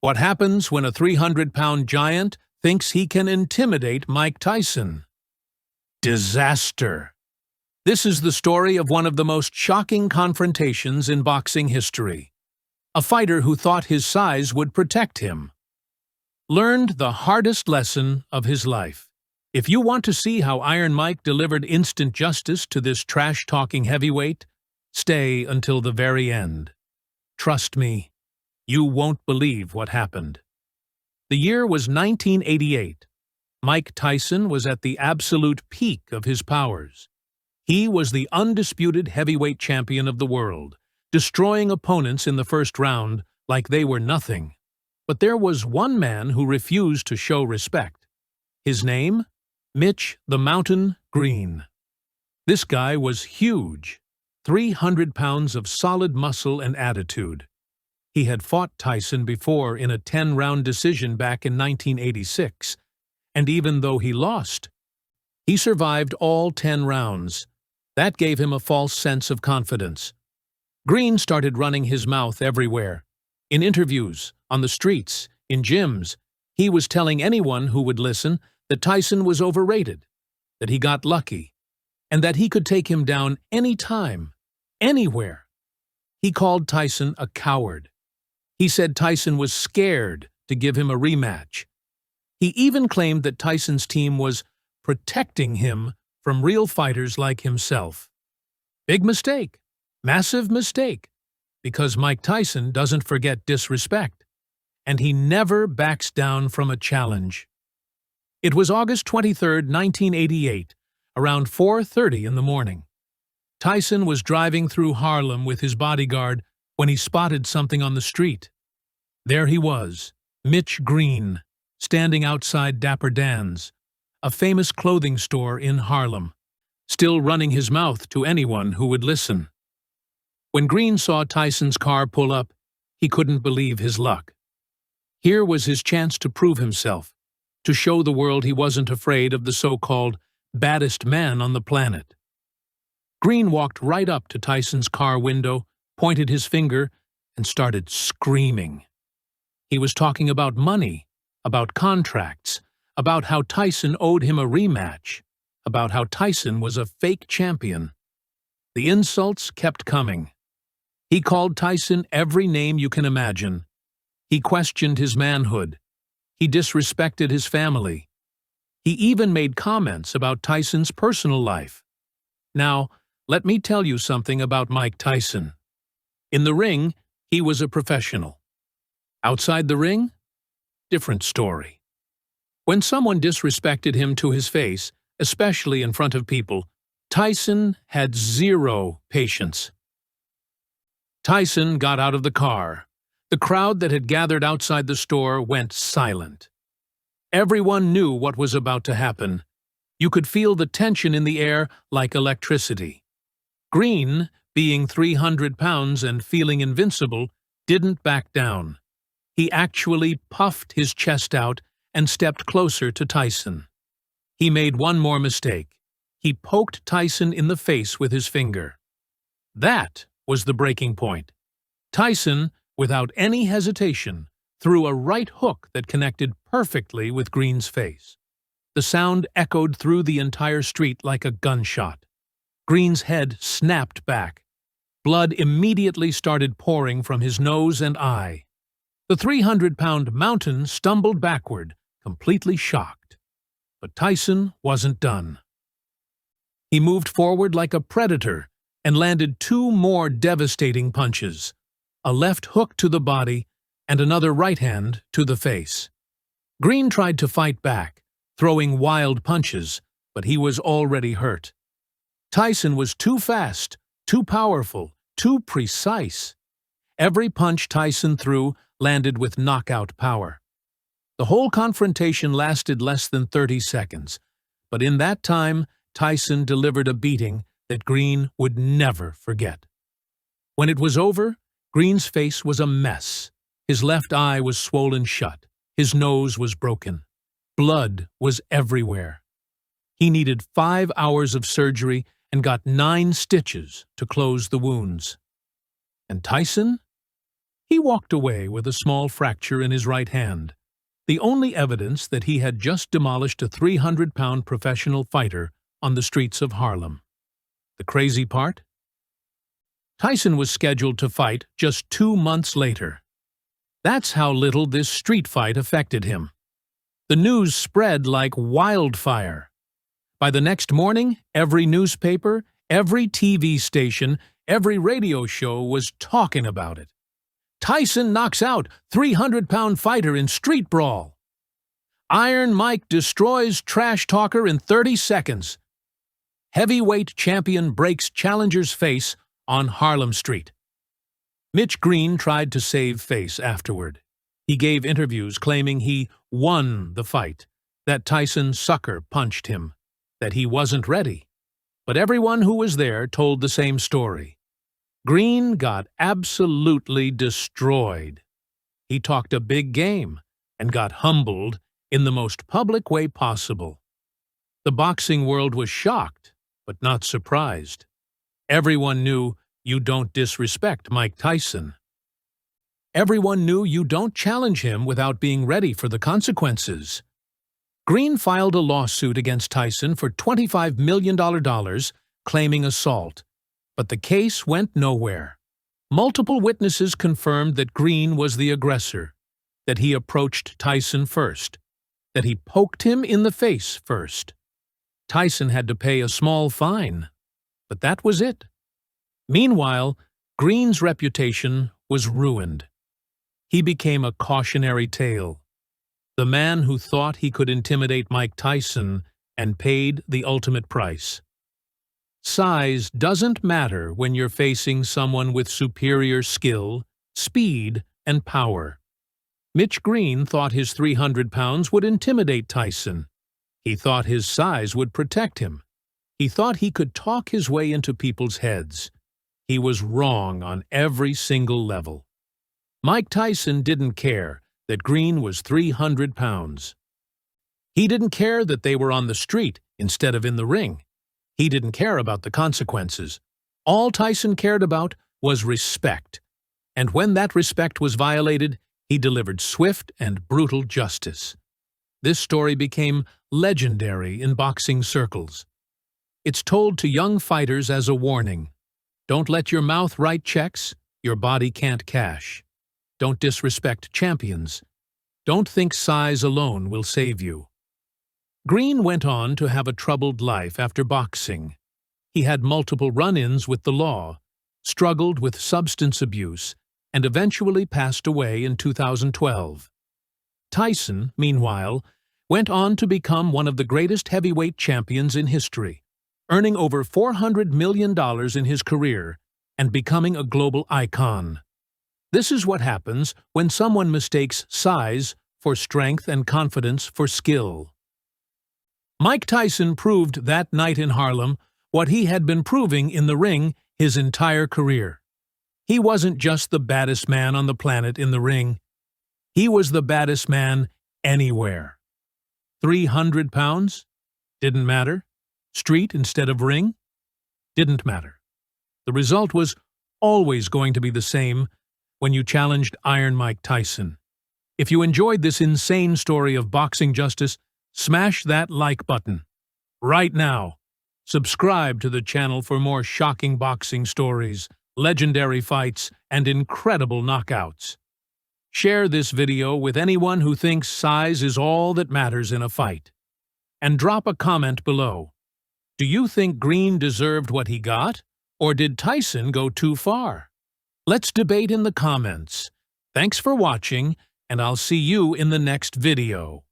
What happens when a 300-pound giant thinks he can intimidate Mike Tyson? Disaster. This is the story of one of the most shocking confrontations in boxing history. A fighter who thought his size would protect him learned the hardest lesson of his life. If you want to see how Iron Mike delivered instant justice to this trash-talking heavyweight, stay until the very end. Trust me, you won't believe what happened. The year was 1988. Mike Tyson was at the absolute peak of his powers. He was the undisputed heavyweight champion of the world, destroying opponents in the first round like they were nothing. But there was one man who refused to show respect. His name? Mitch the Mountain Green. This guy was huge, 300 pounds of solid muscle and attitude. He had fought Tyson before in a 10-round decision back in 1986, and even though he lost, he survived all 10 rounds. That gave him a false sense of confidence. Green started running his mouth everywhere. In interviews, on the streets, in gyms, he was telling anyone who would listen that Tyson was overrated, that he got lucky, and that he could take him down any time, anywhere. He called Tyson a coward. He said Tyson was scared to give him a rematch. He even claimed that Tyson's team was protecting him from real fighters like himself. Big mistake, massive mistake, because Mike Tyson doesn't forget disrespect, and he never backs down from a challenge. It was August 23, 1988, around 4:30 in the morning. Tyson was driving through Harlem with his bodyguard when he spotted something on the street. There he was, Mitch Green, standing outside Dapper Dan's, a famous clothing store in Harlem, still running his mouth to anyone who would listen. When Green saw Tyson's car pull up, he couldn't believe his luck. Here was his chance to prove himself, to show the world he wasn't afraid of the so-called baddest man on the planet. Green walked right up to Tyson's car window, pointed his finger, and started screaming. He was talking about money, about contracts, about how Tyson owed him a rematch, about how Tyson was a fake champion. The insults kept coming. He called Tyson every name you can imagine. He questioned his manhood. He disrespected his family. He even made comments about Tyson's personal life. Now, let me tell you something about Mike Tyson. In the ring, he was a professional. Outside the ring? Different story. When someone disrespected him to his face, especially in front of people, Tyson had zero patience. Tyson got out of the car. The crowd that had gathered outside the store went silent. Everyone knew what was about to happen. You could feel the tension in the air like electricity. Green, being 300 pounds and feeling invincible, didn't back down. He actually puffed his chest out and stepped closer to Tyson. He made one more mistake. He poked Tyson in the face with his finger. That was the breaking point. Tyson, without any hesitation, threw a right hook that connected perfectly with Green's face. The sound echoed through the entire street like a gunshot. Green's head snapped back. Blood immediately started pouring from his nose and eye. The 300-pound mountain stumbled backward, completely shocked. But Tyson wasn't done. He moved forward like a predator and landed two more devastating punches, a left hook to the body and another right hand to the face. Green tried to fight back, throwing wild punches, but he was already hurt. Tyson was too fast, too powerful, too precise. Every punch Tyson threw landed with knockout power. The whole confrontation lasted less than 30 seconds, but in that time, Tyson delivered a beating that Green would never forget. When it was over, Green's face was a mess. His left eye was swollen shut. His nose was broken. Blood was everywhere. He needed 5 hours of surgery and got 9 stitches to close the wounds. And Tyson? He walked away with a small fracture in his right hand, the only evidence that he had just demolished a 300-pound professional fighter on the streets of Harlem. The crazy part? Tyson was scheduled to fight just 2 months later. That's how little this street fight affected him. The news spread like wildfire. By the next morning, every newspaper, every TV station, every radio show was talking about it. Tyson knocks out 300-pound fighter in street brawl. Iron Mike destroys trash talker in 30 seconds. Heavyweight champion breaks challenger's face on Harlem Street. Mitch Green tried to save face afterward. He gave interviews claiming he won the fight, that Tyson sucker punched him, that he wasn't ready. But everyone who was there told the same story. Green got absolutely destroyed. He talked a big game and got humbled in the most public way possible. The boxing world was shocked, but not surprised. Everyone knew you don't disrespect Mike Tyson. Everyone knew you don't challenge him without being ready for the consequences. Green filed a lawsuit against Tyson for $25 million, claiming assault. But the case went nowhere. Multiple witnesses confirmed that Green was the aggressor, that he approached Tyson first, that he poked him in the face first. Tyson had to pay a small fine, but that was it. Meanwhile, Green's reputation was ruined. He became a cautionary tale, the man who thought he could intimidate Mike Tyson and paid the ultimate price. Size doesn't matter when you're facing someone with superior skill, speed, and power. Mitch Green thought his 300 pounds would intimidate Tyson. He thought his size would protect him. He thought he could talk his way into people's heads. He was wrong on every single level. Mike Tyson didn't care that Green was 300 pounds. He didn't care that they were on the street instead of in the ring. He didn't care about the consequences. All Tyson cared about was respect. And when that respect was violated, he delivered swift and brutal justice. This story became legendary in boxing circles. It's told to young fighters as a warning. Don't let your mouth write checks your body can't cash. Don't disrespect champions. Don't think size alone will save you. Green went on to have a troubled life after boxing. He had multiple run-ins with the law, struggled with substance abuse, and eventually passed away in 2012. Tyson, meanwhile, went on to become one of the greatest heavyweight champions in history, earning over $400 million in his career and becoming a global icon. This is what happens when someone mistakes size for strength and confidence for skill. Mike Tyson proved that night in Harlem what he had been proving in the ring his entire career. He wasn't just the baddest man on the planet in the ring. He was the baddest man anywhere. 300 pounds? Didn't matter. Street instead of ring? Didn't matter. The result was always going to be the same when you challenged Iron Mike Tyson. If you enjoyed this insane story of boxing justice, smash that like button right now. Subscribe to the channel for more shocking boxing stories, legendary fights, and incredible knockouts. Share this video with anyone who thinks size is all that matters in a fight. And drop a comment below. Do you think Green deserved what he got, or did Tyson go too far? Let's debate in the comments. Thanks for watching, and I'll see you in the next video.